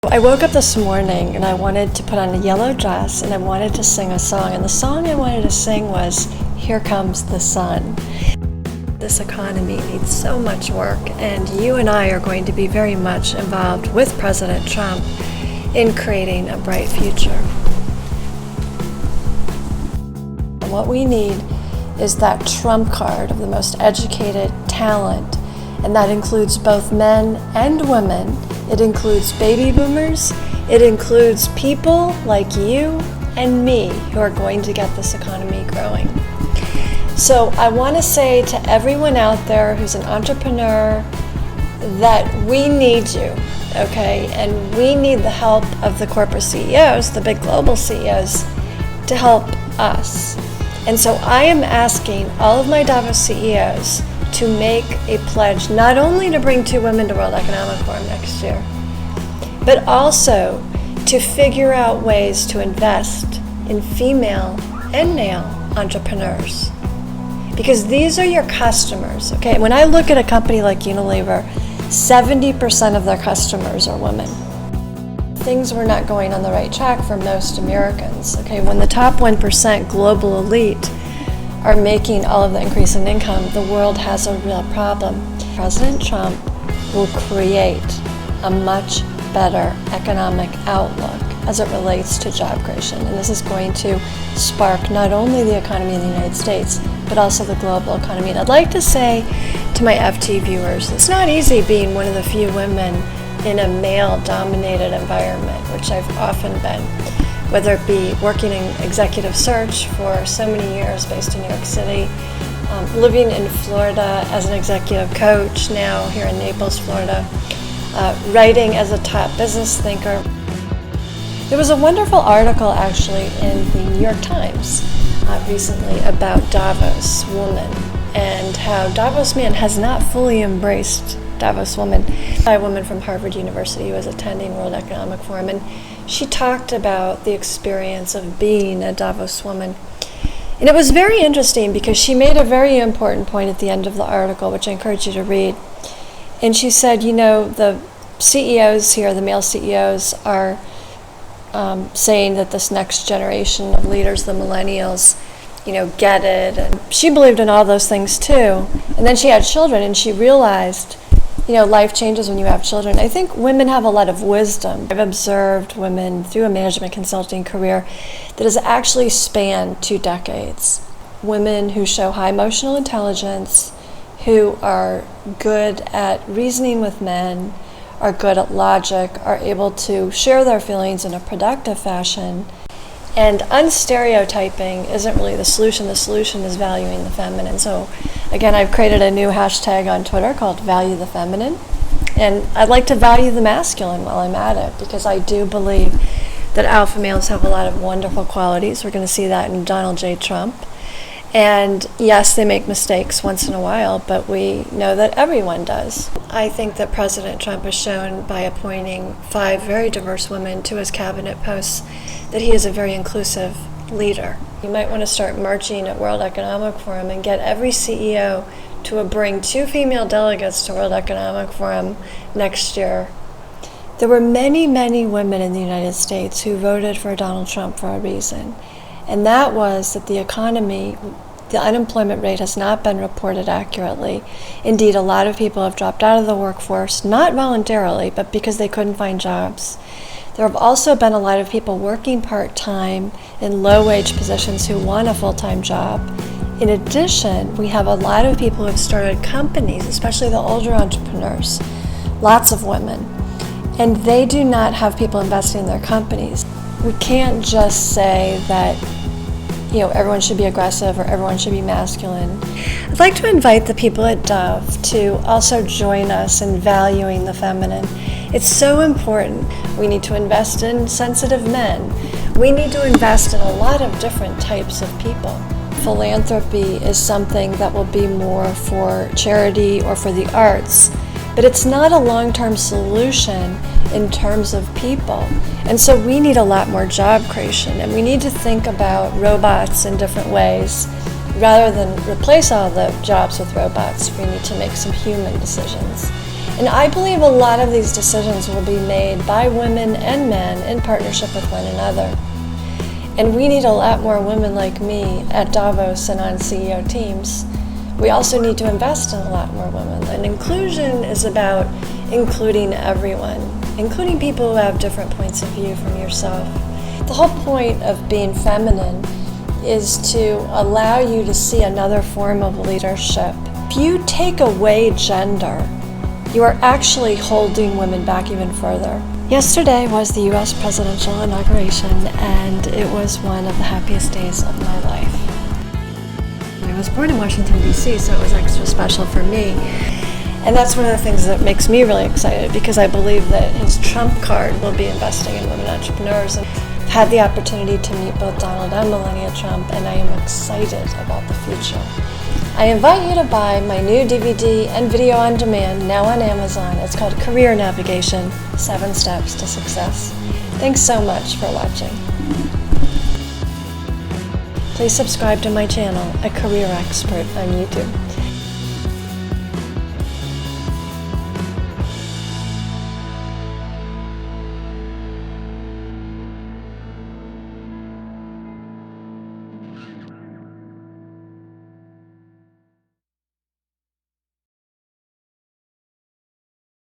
I woke up this morning and I wanted to put on a yellow dress and I wanted to sing a song, and the song I wanted to sing was "Here Comes the Sun." This economy needs so much work, and you and I are going to be very much involved with President Trump in creating a bright future. And what we need is that trump card of the most educated talent, and that includes both men and women. It includes baby boomers. It includes people like you and me who are going to get this economy growing. So I want to say to everyone out there who's an entrepreneur that we need you, okay? And we need the help of the corporate CEOs, the big global CEOs, to help us. And so I am asking all of my Davos CEOs to make a pledge not only to bring 2 women to World Economic Forum next year, but also to figure out ways to invest in female and male entrepreneurs. Because these are your customers, okay? When I look at a company like Unilever, 70% of their customers are women. Things were not going on the right track for most Americans, okay? When the top 1% global elite are making all of the increase in income, the world has a real problem. President Trump will create a much better economic outlook as it relates to job creation. And this is going to spark not only the economy in the United States, but also the global economy. And I'd like to say to my FT viewers, it's not easy being one of the few women in a male-dominated environment, which I've often been. Whether it be working in executive search for so many years based in New York City, living in Florida as an executive coach, now here in Naples, Florida, writing as a top business thinker. There was a wonderful article actually in the New York Times recently about Davos woman and how Davos man has not fully embraced Davos woman. A woman from Harvard University who was attending World Economic Forum, and she talked about the experience of being a Davos woman. And it was very interesting because she made a very important point at the end of the article, which I encourage you to read. And she said, you know, the CEOs here, the male CEOs, are saying that this next generation of leaders, the millennials, you know, get it. And she believed in all those things too. And then she had children and she realized, you know, life changes when you have children. I think women have a lot of wisdom. I've observed women through a management consulting career that has actually spanned 2 decades. Women who show high emotional intelligence, who are good at reasoning with men, are good at logic, are able to share their feelings in a productive fashion. And unstereotyping isn't really the solution. The solution is valuing the feminine. So again, I've created a new hashtag on Twitter called Value the Feminine. And I'd like to value the masculine while I'm at it, because I do believe that alpha males have a lot of wonderful qualities. We're going to see that in Donald J. Trump. And yes, they make mistakes once in a while, but we know that everyone does. I think that President Trump has shown by appointing 5 very diverse women to his cabinet posts that he is a very inclusive leader. You might want to start marching at World Economic Forum and get every CEO to bring 2 female delegates to World Economic Forum next year. There were many, many women in the United States who voted for Donald Trump for a reason. And that was that the economy, the unemployment rate has not been reported accurately. Indeed, a lot of people have dropped out of the workforce, not voluntarily, but because they couldn't find jobs. There have also been a lot of people working part-time in low-wage positions who want a full-time job. In addition, we have a lot of people who have started companies, especially the older entrepreneurs, lots of women, and they do not have people investing in their companies. We can't just say that, you know, everyone should be aggressive or everyone should be masculine. I'd like to invite the people at Dove to also join us in valuing the feminine. It's so important. We need to invest in sensitive men. We need to invest in a lot of different types of people. Philanthropy is something that will be more for charity or for the arts, but it's not a long-term solution in terms of people. And so we need a lot more job creation, and we need to think about robots in different ways. Rather than replace all the jobs with robots, we need to make some human decisions. And I believe a lot of these decisions will be made by women and men in partnership with one another. And we need a lot more women like me at Davos and on CEO teams. We also need to invest in a lot more women. And inclusion is about including everyone, including people who have different points of view from yourself. The whole point of being feminine is to allow you to see another form of leadership. If you take away gender, you are actually holding women back even further. Yesterday was the U.S. presidential inauguration, and it was one of the happiest days of my life. I was born in Washington, D.C., so it was extra special for me. And that's one of the things that makes me really excited, because I believe that his trump card will be investing in women entrepreneurs. And I've had the opportunity to meet both Donald and Melania Trump, and I am excited about the future. I invite you to buy my new DVD and video on demand now on Amazon. It's called Career Navigation: 7 Steps to Success. Thanks so much for watching. Please subscribe to my channel, A Career Expert, on YouTube.